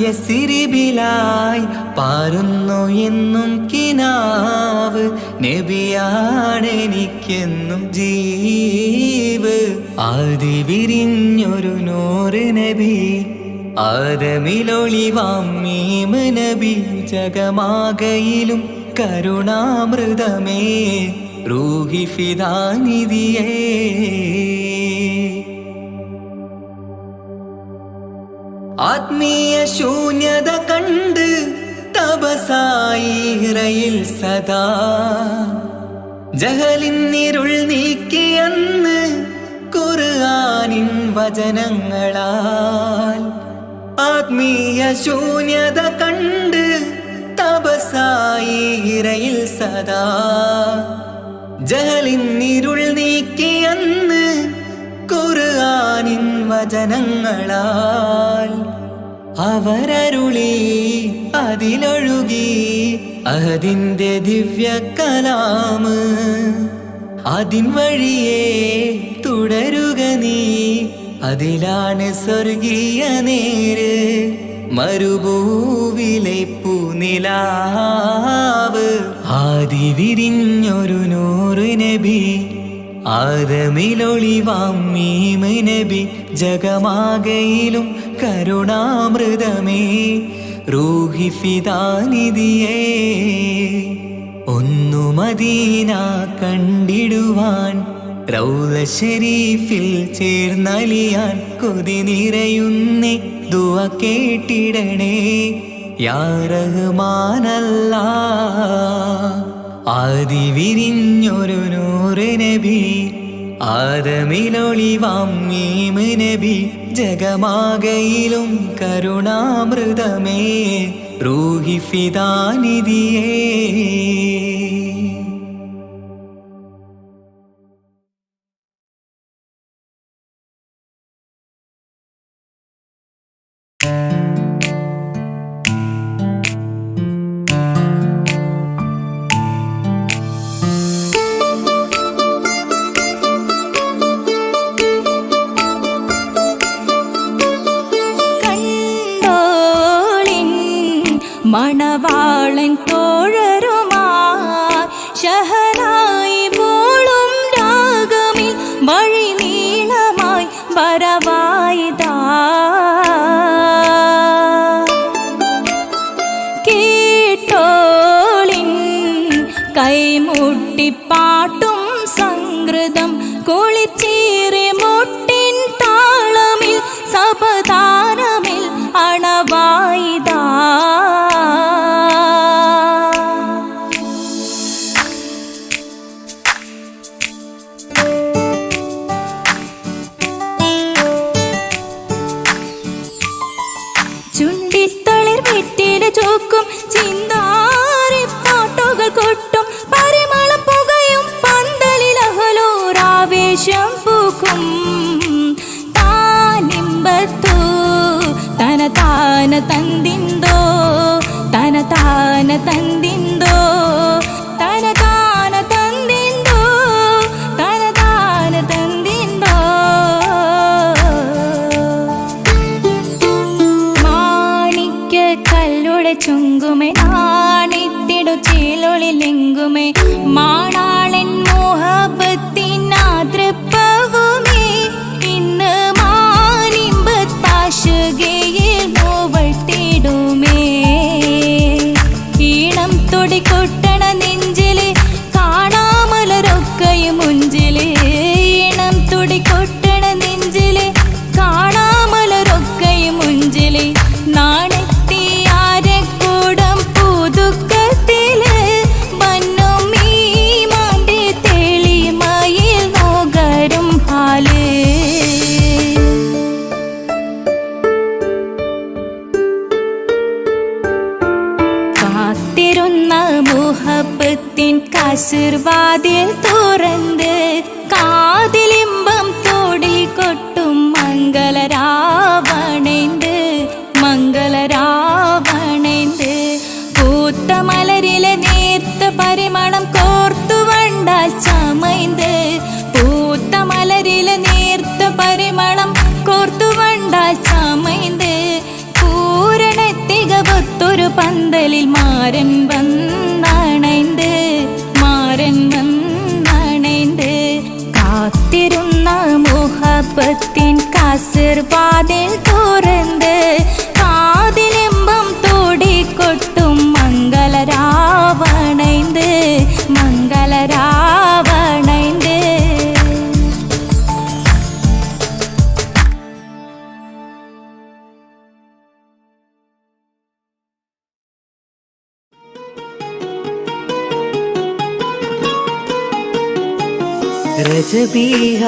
യസിരിബിലായി പാരുന്നു എന്നും കിനാവ് നബിയാണെനിക്കെന്നും ജീവ് ആദി വിരിഞ്ഞൊരു നൂറ് നബി ആദമിലൊളിവാം മീമ് നബി ജഗമാകയിലും കരുണാമൃതമേ റൂഹി ഫിദാനിധിയേ ആത്മീയ ശൂന്യത കണ്ട് തപസായി ഇറയിൽ സദാ ജഹലിന്നിരുൾ നീക്കിയെന്ന് ഖുർആനിൻ വചനങ്ങളാൽ ആത്മീയ ശൂന്യത കണ്ട് തപസായി ഇറയിൽ സദാ ജഹലിന്നിരുൾ നീക്കിയെന്ന് ഖുർആനിൻ വചനങ്ങളാൽ അവരരുളി അതിലൊഴുകി അഹദിന്റെ ദിവ്യ കലാമ് അതിൻ വഴിയേ തുടരുക നീ അതിലാണ് സ്വർഗീയ നേര് മരുഭൂവിലെ പൂനിലാവ് ആദി വിരിഞ്ഞൊരു നൂറ് നബി ആദമിലൊളിവാം മീമ് നബി ജഗമാകയിലും കരുണാമൃതമേ റൂഹി ഫിദാനിധിയേ ഒന്നു മദീന കണ്ടിടുവാൻ റൗള ശരീഫിൽ ചേർന്നലിയാൻ കൊതി നിറയുന്നേ ദുആ കേട്ടിടണേ യാ റഹ്മാനല്ലാ ആദി വിരിഞ്ഞൊരു നൂറ് നബി ആദമിലൊളിവാം മീമ് നബി ജഗമാകയിലും കരുണാമൃതമേ റൂഹി ഫിദാനിധിയേ മണവാളൻ തോഴരുമായി ഷഹനായി പോളും രാഗമിൽ വഴി നീളമായി വരവായിതാ കേട്ടോളിൻ കൈമുട്ടിപ്പാട്ടും സംഗൃതം കുളിച്ചേറി മുട്ടിൻ താളമിൽ സപതാരമിൽ അണവായിതാ ചുണ്ടിത്തളിർ വെറ്റില ചോക്കും ചിന്താരി പാട്ടുകൾ കൊട്ടും പരിമളം പുകയും പന്തലിൽ അഹലോരാവേശം പൂക്കും താനിമ്പത്തു തന താന തന്തിന്തോ തന താന തന്തിന്തോ തന താന തന്തിന്തോ തന താന തന്തിന്തോ മാണിക്യ കല്ലുടെ ചുങ്കുമേ നാണിത്തിടു ചേലൊളിലെങ്കുമേ മാണാളൻ മോഹബത്തിനാതൃപ്പവുമേ ഇന്ന് മാനിമ്പത്താശുകയിൽ നോവട്ടിടുമേ ഈണം തൊടിക്കൊട്ടണ നെഞ്ചില് കാണാമലരൊക്കെയും മുഞ്ചില് ഈണം തൊടിക്കൊട്ടണ നെഞ്ചില് കാണാമലരൊക്കെയും മുഞ്ചില് നാണത്തിയാരക്കൂടം പുതുക്കത്തില് വന്നും ഈ മാന്റെ തെളിമയിൽ നോകരും ഹാല് കാത്തിരുന്ന മുഹബത്തിൻ കസിർവാതിൽ തുറന്ന് കാതിലിമ്പം തോടിൽ കൊട്ടും മംഗളരാവണേന്ത് മംഗളരാവണേന്ത് പൂത്ത മലരിലെ നേർത്ത പരിമളം കോർത്തു വണ്ടാൽ ചമൈന്ത് പൂത്ത മലരിലെ നേർത്ത പരിമളം കോർത്തു വണ്ടാൽ ചമൈന്ത് പൂരണത്തികവത്തൊരു പന്തലിൽ മാരൻ വന്നണൈന്ത് മാരൻ വന്നണൈന്ത് കാത്തിരുന്ന മുഹബത്തിൻ കസിർവാതിൽ തുറന്ന് കാതിലിമ്പം തോടിക്കൊട്ടും മംഗളരാവണൈന്ത് മംഗളരാവണൈന്ത്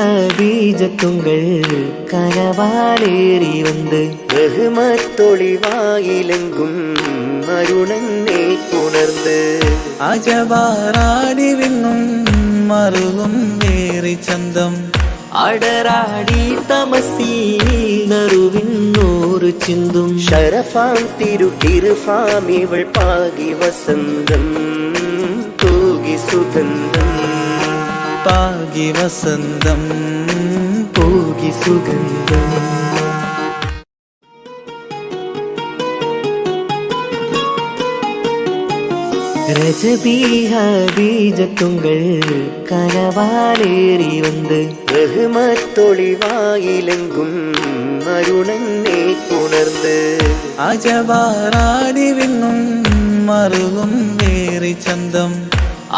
രജബീഹബീജത്തുങ്കൾ കനവാലേറി വന്ന് ബഹുമത്തൊളിവായിലെങ്കും അരുണനെ പുണർന്ന് അജവാറാടി വിണ്ണും മറുകും വേറി ചന്തം അടരാടി തമസീ നറുവിന്നൂറ് ചിന്തും ഷരഫാം തിരുകിരുഫാം ഇവൾ പാകി വസന്തം തൂകി സുഗന്ധം പാകി വസന്തം പൂകി സുഗന്ധം രജബീഹബീജത്തുങ്കൾ കനവാലേറി വന്ന് ബഹുമത്തൊളിവായിലെങ്കും അരുണനെ പുണർന്ന് അജവാറാടി വിണ്ണും മറുകും വേറി ചന്തം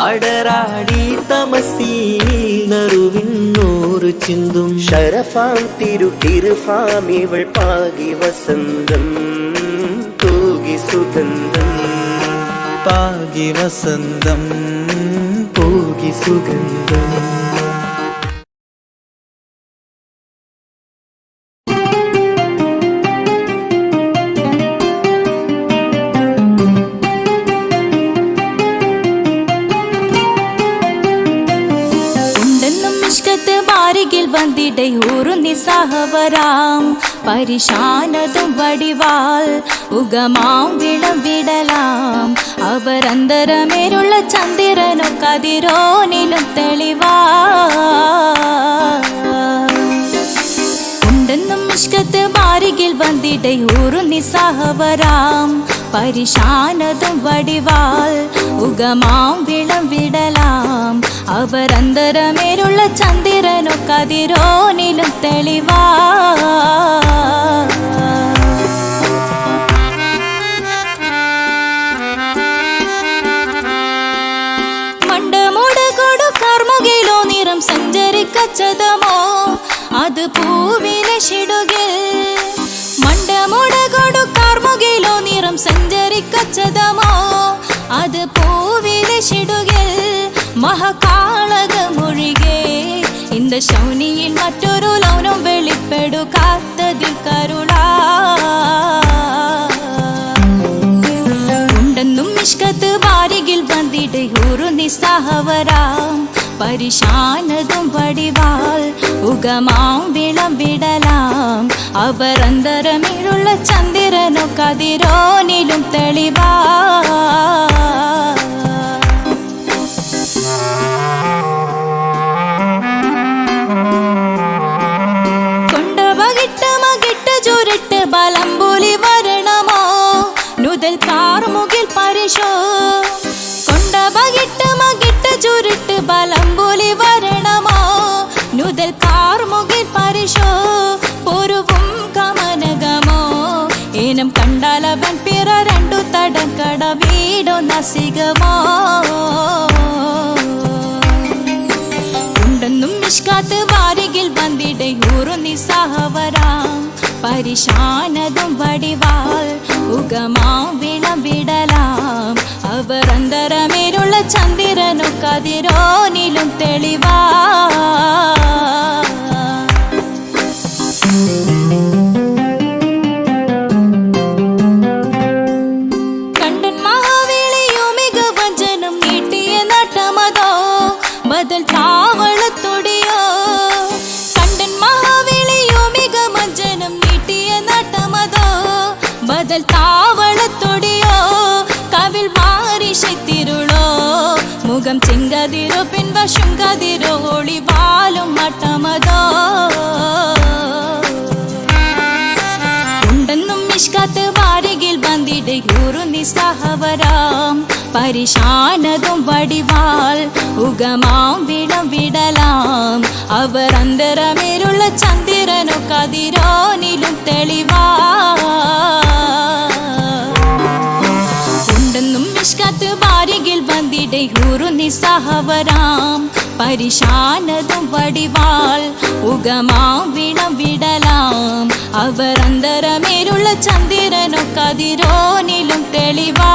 അടരാടി തമസീ നറുവിന്നൂറ് ചിന്തും ഷരഫാം തിരുകിരുഫാം ഇവൾ പാകി വസന്തം തൂകി സുഗന്ധം പാകി വസന്തം പൂകി സുഗന്ധം ബാരികിൽ വന്നിടை ഒരു നിസ്സഹവരാം പരിശാനതും വടിവാൾ ഉഗമാം വിളംവിടലാം അവരന്തരമേലുള്ള ചന്ദ്രനോ കതിരോനിലും തെളിവാ ഉണ്ടെന്നും ഇഷ്കത്ത് ബാരികിൽ വന്നിടை ഒരു നിസ്സഹവരാം പരിശാനതും വടിവാൾ ഉഗമാം വിളവിടലാം അവരന്തരമേലുള്ള ചന്ദ്രനോ കതിരോനിലും തെളിവാ മണ്ടമുടകൊടു കർമുകിലോ നിറം സഞ്ചരിക്കച്ചതമോ അത് പൂവിലെ ഷിടുകിൽ മണ്ടമുടകൊടു കർമുകിലോ നിറം സഞ്ചരിക്കച്ചതമോ അത് പൂവിലെ ഷിടുകിൽ മഹകാളകമൊഴികെ இந்த ശൗനിയിൽ മറ്റൊരു ലൗനം വെളിപ്പെടു കാത്തതിൽ കരുളാ ഉണ്ടെന്നും നിഷ്കത്ത് വാരികിൽ വന്നിട്ട് ഒരു നിസ്സഹവരാം പരിശാനതും വടിവാൾ ഉഗമാം വിളവിടലാം അവരന്തരമിഴുള്ള ചന്ദ്രനോ കതിരോനിലും തെളിവാ ചുരുട്ട് ബലംബുലി വരണമോ നുതൽ കാർമുകിൽ പരിശോ കൊണ്ടപകിട്ട് മകിട്ട് ചുരുട്ട് ബലംബുലി വരണമോ നുതൽ കാർമുകിൽ പരിശോ പൊരുവും കമനകമോ ഏനം കണ്ടാലവൻ പിറ രണ്ടു തടക്കട വീടോ നസികമോ ഉണ്ടെന്നും നിഷ്കാത്ത് വാരികിൽ വന്നിട ഊറു നിസ്സഹവരാം പരിശാനതും വടിവാൾ ഉഗമാം വിളവിടലാം അവരന്തരമേലുള്ള ചന്ദ്രനോ കതിരോനിലും തെളിവാ കണ്ടൻ മഹാവേളിയോ മികവഞ്ചനം നീട്ടിയ നട്ടമതോ ബദൽ താവളത്തൊടിയോ കണ്ടൻ മഹാവേളിയോ മികവഞ്ചനം നീട്ടിയ നട്ടമതോ ബദൽ താവളത്തൊടിയോ കവിൽ മാറി ശക്തിരുളോ മുഖം ചെങ്കതിരോ പിൻവശം കതിരോ ഒളിവാലും മട്ടമതോ ഉണ്ടെന്നും നിഷ്കാത്ത് വാരികിൽ വന്നിട ഒരു നിസ്സഹവരാം പരിശാനതും വടിവാൾ ഉഗമാം വിളവിടലാം അവരന്തരമേലുള്ള ചന്ദ്രനോ കതിരോനിലും തെളിവാ ഉണ്ടെന്നും നിഷ്കാത്ത് വാരികിൽ വന്നിട ഒരു നിസ്സഹവരാം പരിശാനതും വടിവാൾ ഉഗമാം വിളവിടലാം അവരന്തരമേലുള്ള ചന്ദ്രനോ കതിരോനിലും തെളിവാ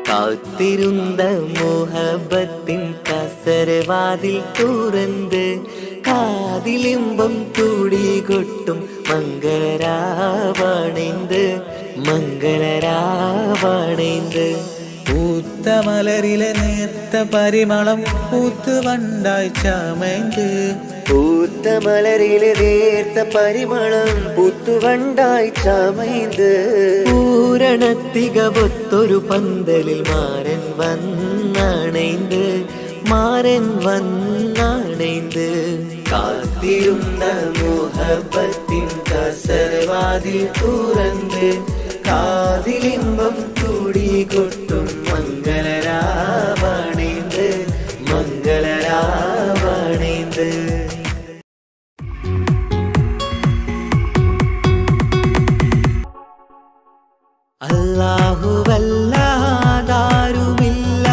കാത്തിരുന്ന മോഹബത്തിൻ കസരവാതിൽ തുറന്ന് കാതിലിമ്പം കൂടി കൊട്ടും മംഗളരാവണൈந்து മംഗളരാവണൈந்து പൂത്ത മലരിലെ നേർത്ത പരിമളം പൂത്ത് വണ്ടായി ചമൈந்து പൂത്ത മലരിലെ നേർത്ത പരിമളം പൂത്തുവണ്ടായി ചമൈந்து പൂരണത്തികവൊത്തൊരു പന്തലിൽ മാരൻ വന്നണൈந்து മാരൻ വന്നണൈந்து കാത്തിരുന്ന മോഹബത്തിൻ കസരവാതിൽ തുറന്ന് കാതിലിമ്പം കൂടി കൊട്ടും മംഗളരാവണൈந்து മംഗളരാവണൈந்து അല്ലാഹുവല്ലാതാരുമില്ല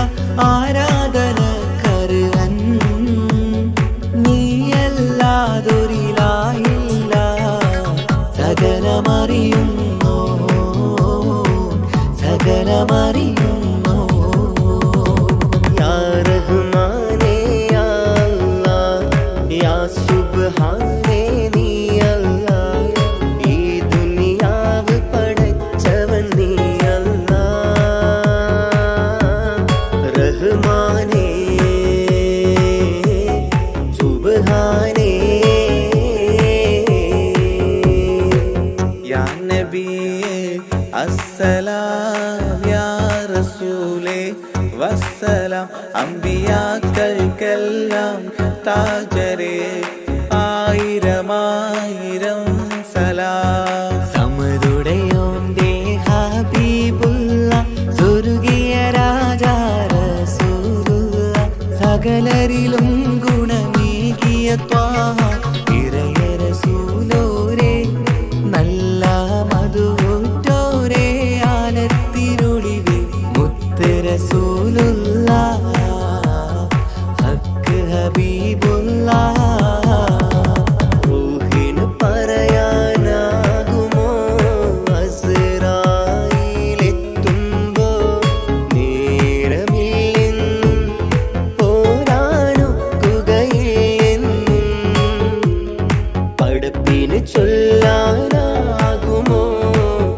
ആരാധനക്കർഹൻ നീയല്ലാതൊരിലായില്ല സകലമറിയുന്നോ സകലമറിയുന്നോ യാ റഹ്മാനേ യാ അല്ലാഹ് യാ സുബ്ഹാനേ നീ അല്ലാഹ് ഈ ദുനിയാവ് പടച്ചവൻ നീ അല്ലാഹ് റഹ്മാനേ സുബ്ഹാനേ യാ നബിയേ അസ്സലാം യാ റസൂലേ വസ്സലാം അമ്പിയാക്കൾക്കെല്ലാം താജരേ ആയിരമായിരം സലാം സമതുടയോന്റെ ഹബീബുള്ള സ്വർഗീയ രാജാ റസൂലുള്ള സകലരിലും ഗുണമേകിയ ത്വാഹ ഇറയ റസൂലോരേ നല്ല മധുറ്റോരേ ആലത്തിരുളിവേ മുത്ത് റസൂലുള്ള ഹക്ക് ഹബീബുള്ള റൂഹിന് പറയാനാകുമോ അസ്റായിലെത്തുമ്പോ നേരമില്ലെന്നും പോരാനൊക്കുകയില്ലെന്നും പടപ്പിന് ചൊല്ലാനാകുമോ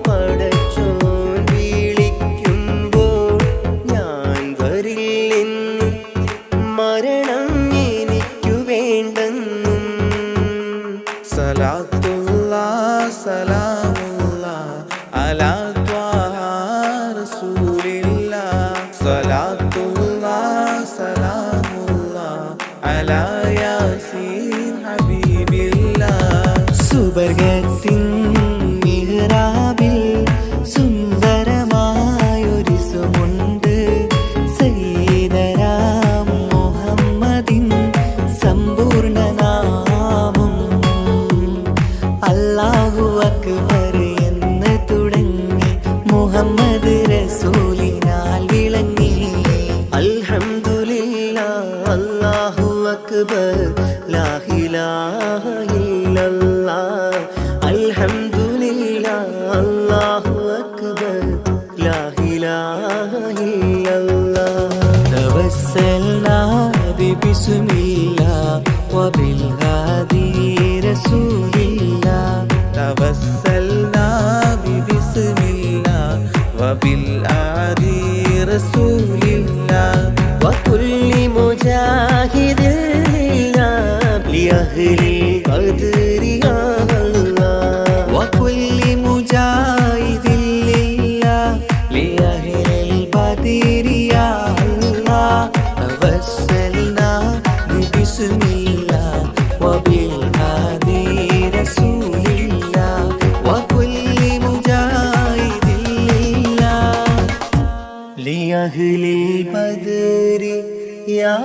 പടച്ചോൻ വിളിക്കുമ്പോൾ ഞാൻ വരില്ലെന്നും മരണം എനിക്കു വേണ്ടെന്നും സലാത്തുല്ലാഹ് സലാമുല്ലാഹ് അലാ ത്വാഹ റസൂലില്ലാഹ് സലാത്തുല്ലാഹ് സലാമുല്ലാഹ് അലാ യാസീൻ ഹബീബില്ലാഹ് സുബർഗത്തിൻ മിഹ്റാബിൽ സുന്ദരമായൊരിസുമുണ്ട് സയ്യിദനാം മുഹമ്മദിൻ സമ്പൂർണ്ണ നാമം അല്ലാഹു അക്ബർ എന്ന് തുടങ്ങി മുഹമ്മദ് റസൂലിനാൽ വിളങ്ങി അൽഹംദുലില്ലാഹ് അല്ലാഹു അക്ബർ ലാ ഇലാഹ ഇല്ലല്ലാഹ് അൽഹംദുലില്ലാഹ് അല്ലാഹു അക്ബർ ലാ ഇലാഹ ഇല്ലല്ലാഹ് توسلنا ببسم الله وبالهادي رسول الله توسلنا ببسم الله وبالهادي رسول الله وكل مجاهد لله لأهل القدر يا الله وكل مجاهد لله لأهل البدر يا الله توسلنا ببسم الله وبالهادي رسول الله وكل مجاهد لله لأهل البدر يا